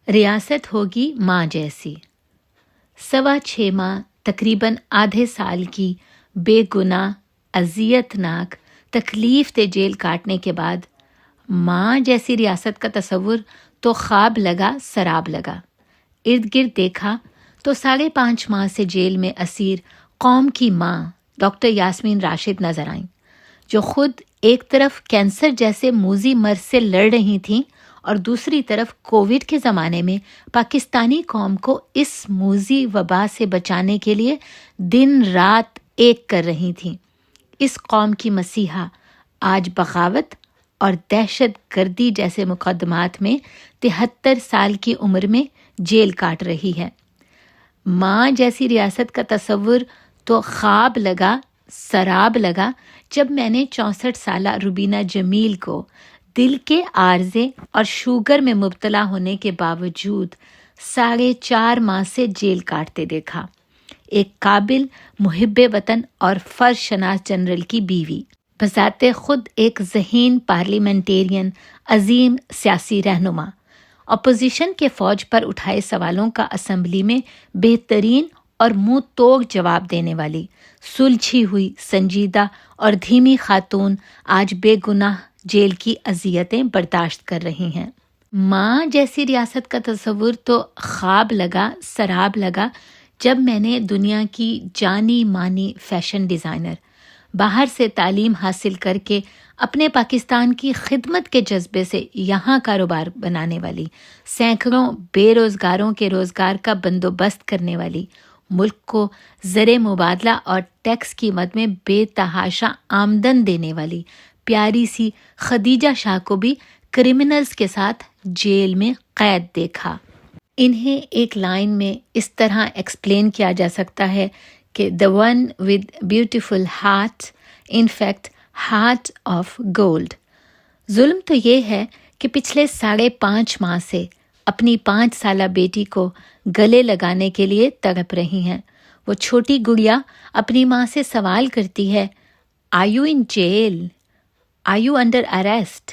ریاست ہوگی ماں جیسی۔ 6.25 ماہ تقریباً آدھے سال کی بے گناہ اذیت ناک تکلیف دہ جیل کاٹنے کے بعد ماں جیسی ریاست کا تصور تو خواب لگا سراب لگا۔ ارد گرد دیکھا تو 5.5 ماہ سے جیل میں اسیر قوم کی ماں ڈاکٹر یاسمین راشد نظر آئیں، جو خود ایک طرف کینسر جیسے موذی مرض سے لڑ رہی تھیں اور دوسری طرف کووڈ کے زمانے میں پاکستانی قوم کو اس موذی وبا سے بچانے کے لیے دن رات ایک کر رہی تھیں۔ اس قوم کی مسیحا آج بغاوت اور دہشت گردی جیسے مقدمات میں 73 سال کی عمر میں جیل کاٹ رہی ہے۔ ماں جیسی ریاست کا تصور تو خواب لگا سراب لگا جب میں نے 64 سالہ روبینہ جمیل کو دل کے عارضے اور شوگر میں مبتلا ہونے کے باوجود 4.5 ماہ سے جیل کاٹتے دیکھا۔ ایک قابل محب وطن اور فرض شناس جنرل کی بیوی، بذات خود ایک ذہین پارلیمنٹیرین، عظیم سیاسی رہنما، اپوزیشن کے فوج پر اٹھائے سوالوں کا اسمبلی میں بہترین اور منہ توڑ جواب دینے والی، سلجھی ہوئی، سنجیدہ اور دھیمی خاتون آج بے گناہ جیل کی اذیتیں برداشت کر رہی ہیں۔ ماں جیسی ریاست کا تصور تو خواب لگا سراب لگا جب میں نے دنیا کی جانی مانی فیشن ڈیزائنر، باہر سے تعلیم حاصل کر کے اپنے پاکستان کی خدمت کے جذبے سے یہاں کاروبار بنانے والی، سینکڑوں بے روزگاروں کے روزگار کا بندوبست کرنے والی، ملک کو زر مبادلہ اور ٹیکس کی مد میں بے تحاشا آمدن دینے والی پیاری سی خدیجہ شاہ کو بھی کرمنلز کے ساتھ جیل میں قید دیکھا۔ انہیں ایک لائن میں اس طرح ایکسپلین کیا جا سکتا ہے کہ the one with beautiful heart, in fact heart of gold۔ ظلم تو یہ ہے کہ پچھلے 5.5 ماہ سے اپنی 5 سالہ بیٹی کو گلے لگانے کے لیے تڑپ رہی ہیں۔ وہ چھوٹی گڑیا اپنی ماں سے سوال کرتی ہے، Are you in jail? Are you under arrest?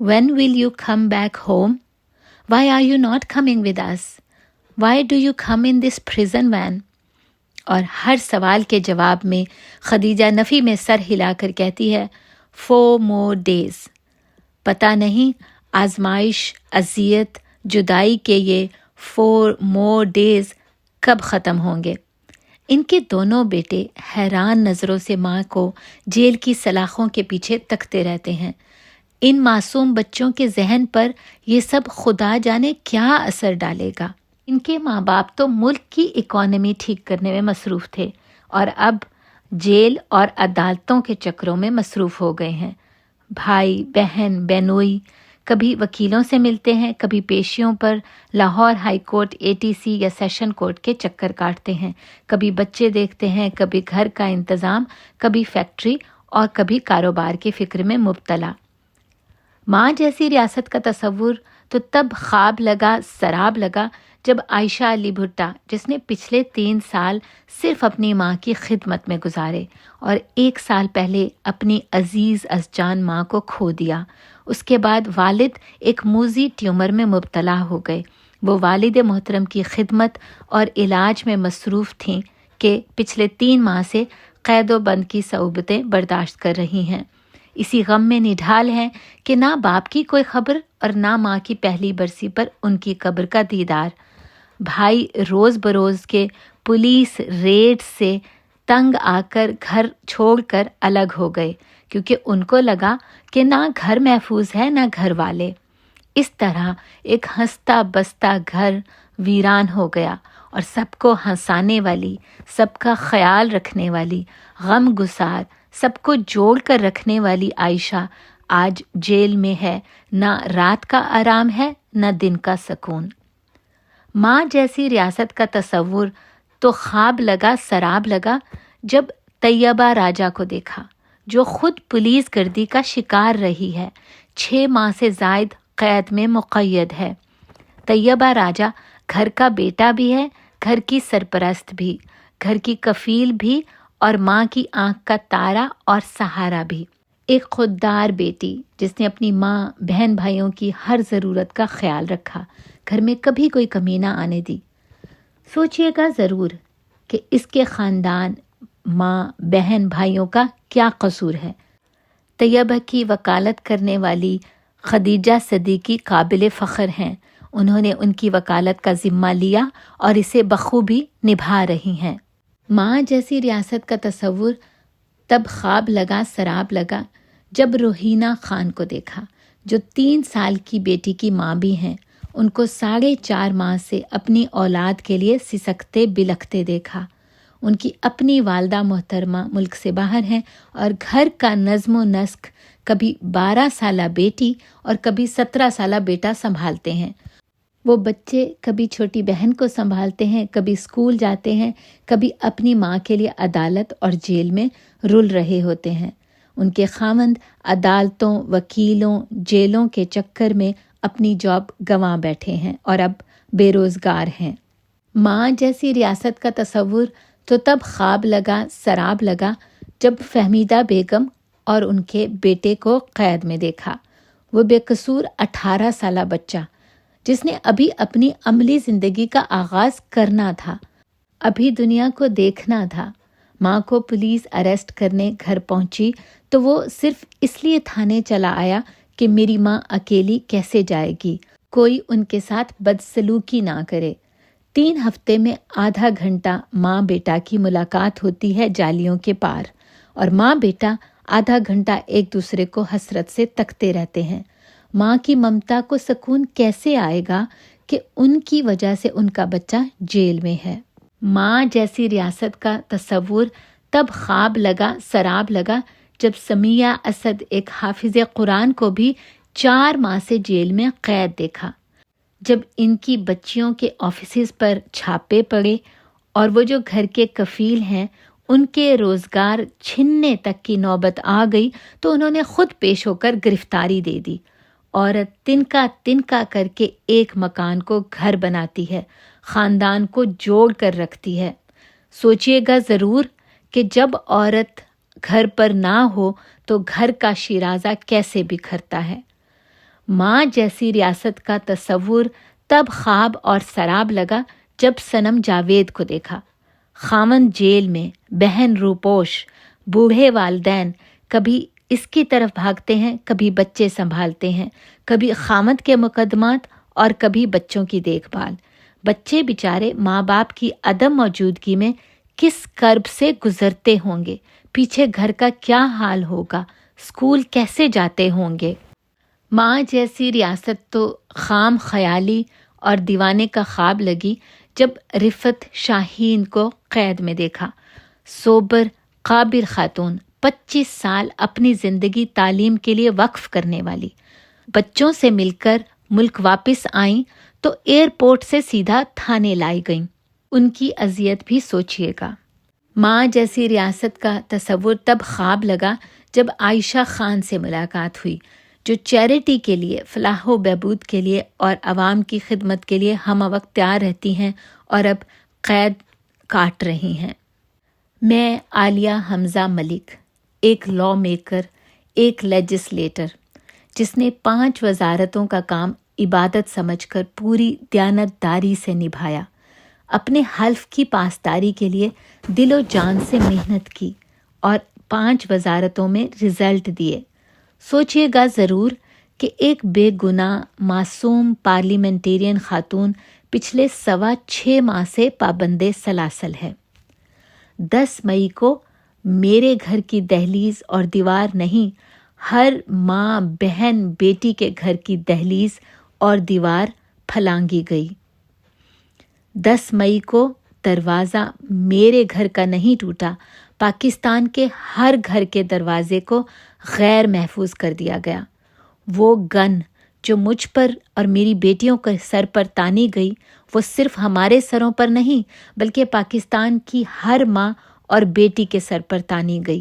When will you come back home? Why are you not coming with us? Why do you come in this prison van? اور ہر سوال کے جواب میں خدیجہ نفی میں سر ہلا کر کہتی ہے 4 more days۔ پتہ نہیں آزمائش، اذیت، جدائی کے یہ 4 more days کب ختم ہوں گے۔ ان کے دونوں بیٹے حیران نظروں سے ماں کو جیل کی سلاخوں کے پیچھے تکتے رہتے ہیں۔ ان معصوم بچوں کے ذہن پر یہ سب خدا جانے کیا اثر ڈالے گا۔ ان کے ماں باپ تو ملک کی اکانومی ٹھیک کرنے میں مصروف تھے اور اب جیل اور عدالتوں کے چکروں میں مصروف ہو گئے ہیں۔ بھائی بہن بہنوئی کبھی وکیلوں سے ملتے ہیں، کبھی پیشیوں پر لاہور ہائی کورٹ، ATC یا سیشن کورٹ کے چکر کاٹتے ہیں، کبھی بچے دیکھتے ہیں، کبھی گھر کا انتظام، کبھی فیکٹری اور کبھی کاروبار کی فکر میں مبتلا۔ ماں جیسی ریاست کا تصور تو تب خواب لگا سراب لگا جب عائشہ علی بھٹا، جس نے پچھلے 3 سال صرف اپنی ماں کی خدمت میں گزارے اور 1 سال پہلے اپنی عزیز از جان ماں کو کھو دیا، اس کے بعد والد ایک موذی ٹیومر میں مبتلا ہو گئے۔ وہ والد محترم کی خدمت اور علاج میں مصروف تھیں کہ پچھلے 3 ماہ سے قید و بند کی صعوبتیں برداشت کر رہی ہیں۔ اسی غم میں نڈھال ہیں کہ نہ باپ کی کوئی خبر اور نہ ماں کی پہلی برسی پر ان کی قبر کا دیدار۔ بھائی روز بروز کے پولیس ریڈ سے تنگ آ کر گھر چھوڑ کر الگ ہو گئے، کیونکہ ان کو لگا کہ نہ گھر محفوظ ہے نہ گھر والے۔ اس طرح ایک ہنستا بستا گھر ویران ہو گیا اور سب کو ہنسانے والی، سب کا خیال رکھنے والی، غم گسار، سب کو جوڑ کر رکھنے والی عائشہ آج جیل میں ہے۔ نہ رات کا آرام ہے نہ دن کا سکون۔ ماں جیسی ریاست کا تصور تو خواب لگا سراب لگا جب طیبہ راجہ کو دیکھا، جو خود پولیس گردی کا شکار رہی ہے، 6 ماہ سے زائد قید میں مقید ہے۔ طیبہ راجہ گھر کا بیٹا بھی ہے، گھر کی سرپرست بھی، گھر کی کفیل بھی اور ماں کی آنکھ کا تارا اور سہارا بھی۔ ایک خوددار بیٹی جس نے اپنی ماں بہن بھائیوں کی ہر ضرورت کا خیال رکھا، گھر میں کبھی کوئی کمی نہ آنے دی۔ سوچئے گا ضرور کہ اس کے خاندان، ماں بہن بھائیوں کا کیا قصور ہے۔ طیبہ کی وکالت کرنے والی خدیجہ صدیقی قابل فخر ہیں، انہوں نے ان کی وکالت کا ذمہ لیا اور اسے بخوبی نبھا رہی ہیں۔ ماں جیسی ریاست کا تصور تب خواب لگا سراب لگا جب روحینہ خان کو دیکھا، جو 3 سال کی بیٹی کی ماں بھی ہیں۔ ان کو 4.5 ماہ سے اپنی اولاد کے لیے سسکتے بلکتے دیکھا۔ ان کی اپنی والدہ محترمہ ملک سے باہر ہیں اور گھر کا نظم و نسق کبھی 12 سالہ بیٹی اور کبھی 17 سالہ بیٹا سنبھالتے ہیں۔ وہ بچے کبھی چھوٹی بہن کو سنبھالتے ہیں، کبھی اسکول جاتے ہیں، کبھی اپنی ماں کے لیے عدالت اور جیل میں رل رہے ہوتے ہیں۔ ان کے خاوند عدالتوں، وکیلوں، جیلوں کے چکر میں اپنی جاب گنوا بیٹھے ہیں اور اب بے روزگار ہیں۔ ماں جیسی ریاست کا تصور تو تب خواب لگا سراب لگا جب فہمیدہ بیگم اور ان کے بیٹے کو قید میں دیکھا۔ وہ بے قصور 18 سالہ بچہ جس نے ابھی اپنی عملی زندگی کا آغاز کرنا تھا، ابھی دنیا کو دیکھنا تھا۔ ماں کو پولیس اریسٹ کرنے گھر پہنچی تو وہ صرف اس لیے تھانے چلا آیا کہ میری ماں اکیلی کیسے جائے گی، کوئی ان کے ساتھ بدسلوکی نہ کرے۔ 3 ہفتے میں آدھا گھنٹہ ماں بیٹا کی ملاقات ہوتی ہے جالیوں کے پار، اور ماں بیٹا آدھا گھنٹہ ایک دوسرے کو حسرت سے تکتے رہتے ہیں۔ ماں کی ممتا کو سکون کیسے آئے گا کہ ان کی وجہ سے ان کا بچہ جیل میں ہے۔ ماں جیسی ریاست کا تصور تب خواب لگا سراب لگا جب سمیہ اسد ایک حافظ قرآن کو بھی 4 ماہ سے جیل میں قید دیکھا۔ جب ان کی بچیوں کے آفیسز پر چھاپے پڑے اور وہ جو گھر کے کفیل ہیں ان کے روزگار چھننے تک کی نوبت آ گئی تو انہوں نے خود پیش ہو کر گرفتاری دے دی۔ عورت تنکا تنکا کر کے ایک مکان کو گھر بناتی ہے، خاندان کو جوڑ کر رکھتی ہے۔ سوچئے گا ضرور کہ جب عورت گھر پر نہ ہو تو گھر کا شیرازہ کیسے بکھرتا ہے۔ ماں جیسی ریاست کا تصور تب خواب اور سراب لگا جب صنم جاوید کو دیکھا۔ خاوند جیل میں، بہن روپوش، بوڑھے والدین کبھی اس کی طرف بھاگتے ہیں، کبھی بچے سنبھالتے ہیں، کبھی خاوند کے مقدمات اور کبھی بچوں کی دیکھ بھال۔ بچے بیچارے ماں باپ کی عدم موجودگی میں کس کرب سے گزرتے ہوں گے، پیچھے گھر کا کیا حال ہوگا، اسکول کیسے جاتے ہوں گے۔ ماں جیسی ریاست تو خام خیالی اور دیوانے کا خواب لگی جب رفت شاہین کو قید میں دیکھا۔ سوبر قابل خاتون، 25 سال اپنی زندگی تعلیم کے لیے وقف کرنے والی، بچوں سے مل کر ملک واپس آئیں تو ایئرپورٹ سے سیدھا تھانے لائی گئیں۔ ان کی اذیت بھی سوچئے گا۔ ماں جیسی ریاست کا تصور تب خواب لگا جب عائشہ خان سے ملاقات ہوئی، جو چیریٹی کے لیے، فلاح و بہبود کے لیے اور عوام کی خدمت کے لیے ہم وقت تیار رہتی ہیں اور اب قید کاٹ رہی ہیں۔ میں عالیہ حمزہ ملک، ایک لا میکر، ایک لیجسلیٹر، جس نے 5 وزارتوں کا کام عبادت سمجھ کر پوری دیانت داری سے نبھایا، اپنے حلف کی پاسداری کے لیے دل و جان سے محنت کی اور 5 وزارتوں میں رزلٹ دیے۔ سوچئے گا ضرور کہ ایک بے گناہ معصوم پارلیمنٹیرین خاتون پچھلے 6.25 ماہ سے پابند سلاسل ہے۔ 10 مئی کو میرے گھر کی دہلیز اور دیوار نہیں، ہر ماں بہن بیٹی کے گھر کی دہلیز اور دیوار پھلانگی گئی۔ 10 مئی کو دروازہ میرے گھر کا نہیں ٹوٹا، پاکستان کے ہر گھر کے دروازے کو غیر محفوظ کر دیا گیا۔ وہ گن جو مجھ پر اور میری بیٹیوں کے سر پر تانی گئی، وہ صرف ہمارے سروں پر نہیں بلکہ پاکستان کی ہر ماں اور بیٹی کے سر پر تانی گئی۔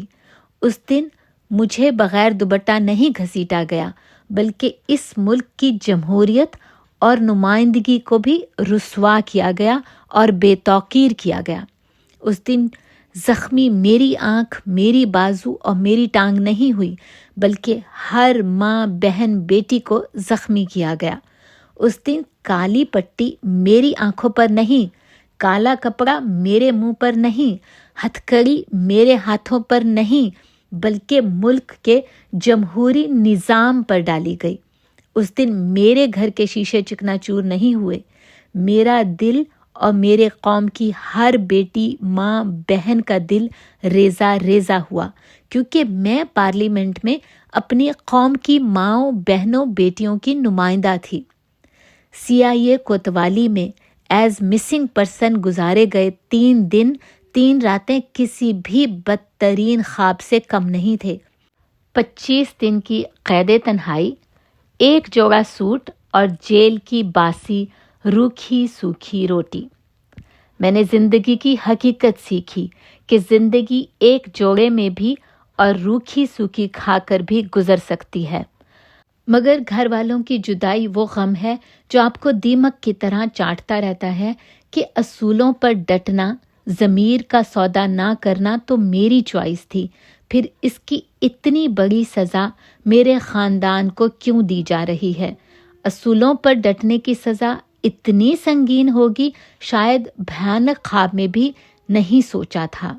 اس دن مجھے بغیر دوپٹہ نہیں گھسیٹا گیا بلکہ اس ملک کی جمہوریت اور نمائندگی کو بھی رسوا کیا گیا اور بے توقیر کیا گیا۔ اس دن زخمی میری آنکھ، میری بازو اور میری ٹانگ نہیں ہوئی، بلکہ ہر ماں، بہن، بیٹی کو زخمی کیا گیا۔ اس دن کالی پٹی میری آنکھوں پر نہیں، کالا کپڑا میرے منہ پر نہیں، ہتھکڑی میرے ہاتھوں پر نہیں، بلکہ ملک کے جمہوری نظام پر ڈالی گئی۔ اس دن میرے گھر کے شیشے چکنا چور نہیں ہوئے، میرا دل اور میرے قوم کی ہر بیٹی، ماں، بہن کا دل ریزہ ریزہ ہوا، کیونکہ میں پارلیمنٹ میں اپنی قوم کی ماؤں، بہنوں، بیٹیوں کی نمائندہ تھی۔ CIA کوتوالی میں ایز مسنگ پرسن گزارے گئے 3 دن 3 راتیں کسی بھی بدترین خواب سے کم نہیں تھے۔ 25 دن کی قید تنہائی، 1 جوڑا سوٹ اور جیل کی باسی روکھی سوکھی روٹی۔ میں نے زندگی کی حقیقت سیکھی کہ زندگی ایک جوڑے میں بھی اور روکھی سوکھی کھا کر بھی گزر سکتی ہے، مگر گھر والوں کی جدائی وہ غم ہے جو آپ کو دیمک کی طرح چاٹتا رہتا ہے کہ اصولوں پر ڈٹنا، ضمیر کا سودا نہ کرنا تو میری چوائس تھی، پھر اس کی اتنی بڑی سزا میرے خاندان کو کیوں دی جا رہی ہے؟ اصولوں پر ڈٹنے کی سزا اتنی سنگین ہوگی، شاید بھیانک خواب میں بھی نہیں سوچا تھا۔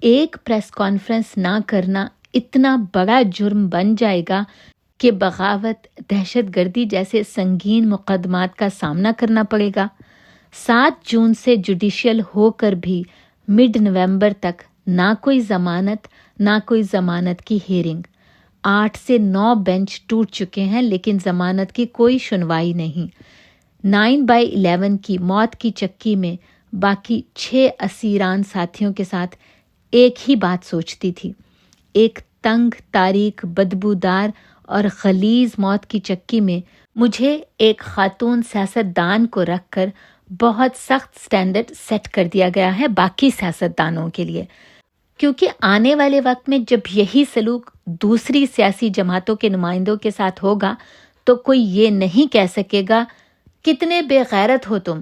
ایک پریس کانفرنس نہ کرنا اتنا بڑا جرم بن جائے گا کہ بغاوت، دہشت گردی جیسے سنگین مقدمات کا سامنا کرنا پڑے گا۔ 7 جون سے جوڈیشل ہو کر بھی مڈ نومبر تک نہ کوئی ضمانت، نہ کوئی ضمانت کی ہیئرنگ۔ 8 سے 9 بینچ ٹوٹ چکے ہیں لیکن ضمانت کی کوئی سنوائی نہیں۔ 9/11 کی موت کی چکی میں باقی 6 اسیران ساتھیوں کے ساتھ ایک ہی بات سوچتی تھی۔ ایک تنگ، تاریک، بدبودار اور غلیظ موت کی چکی میں مجھے ایک خاتون سیاستدان کو رکھ کر بہت سخت سٹینڈرڈ سیٹ کر دیا گیا ہے باقی سیاستدانوں کے لیے، کیونکہ آنے والے وقت میں جب یہی سلوک دوسری سیاسی جماعتوں کے نمائندوں کے ساتھ ہوگا تو کوئی یہ نہیں کہہ سکے گا کتنے بے غیرت ہو تم،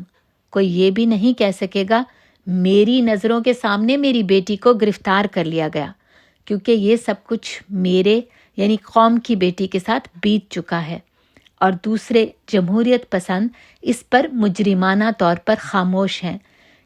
کوئی یہ بھی نہیں کہہ سکے گا میری نظروں کے سامنے میری بیٹی کو گرفتار کر لیا گیا، کیونکہ یہ سب کچھ میرے یعنی قوم کی بیٹی کے ساتھ بیت چکا ہے، اور دوسرے جمہوریت پسند اس پر مجرمانہ طور پر خاموش ہیں،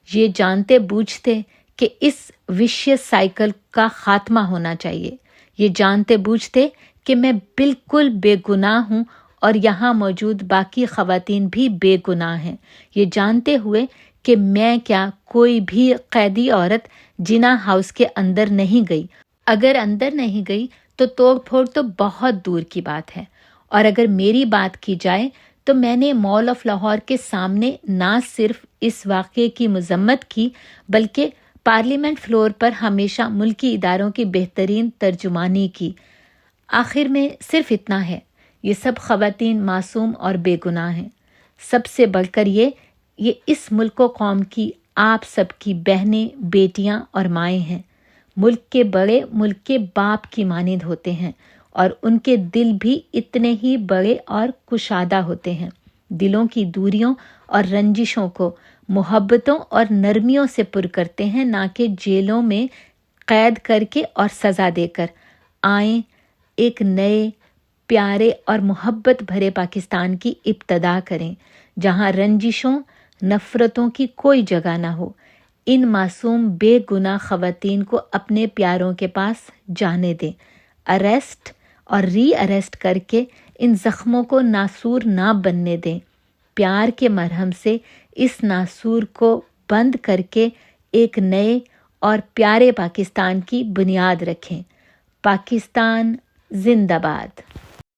یہ جانتے بوجھتے کہ اس وشیس سائیکل کا خاتمہ ہونا چاہیے، یہ جانتے بوجھتے کہ میں بالکل بے گناہ ہوں اور یہاں موجود باقی خواتین بھی بے گناہ ہیں، یہ جانتے ہوئے کہ میں کیا کوئی بھی قیدی عورت جنا ہاؤس کے اندر نہیں گئی، اگر اندر نہیں گئی تو توڑ پھوڑ تو بہت دور کی بات ہے، اور اگر میری بات کی جائے تو میں نے مال آف لاہور کے سامنے نہ صرف اس واقعے کی مذمت کی بلکہ پارلیمنٹ فلور پر ہمیشہ ملکی اداروں کی بہترین ترجمانی کی۔ آخر میں صرف اتنا ہے، یہ سب خواتین معصوم اور بے گناہ ہیں، سب سے بڑھ کر یہ اس ملک و قوم کی آپ سب کی بہنیں، بیٹیاں اور مائیں ہیں۔ ملک کے بڑے ملک کے باپ کی مانند ہوتے ہیں اور ان کے دل بھی اتنے ہی بڑے اور کشادہ ہوتے ہیں، دلوں کی دوریوں اور رنجشوں کو محبتوں اور نرمیوں سے پر کرتے ہیں، نہ کہ جیلوں میں قید کر کے اور سزا دے کر۔ آئیں ایک نئے، پیارے اور محبت بھرے پاکستان کی ابتدا کریں، جہاں رنجشوں، نفرتوں کی کوئی جگہ نہ ہو۔ ان معصوم بے گناہ خواتین کو اپنے پیاروں کے پاس جانے دیں، اریسٹ اور ری اریسٹ کر کے ان زخموں کو ناسور نہ بننے دیں، پیار کے مرہم سے اس ناسور کو بند کر کے ایک نئے اور پیارے پاکستان کی بنیاد رکھیں۔ پاکستان زندہ باد۔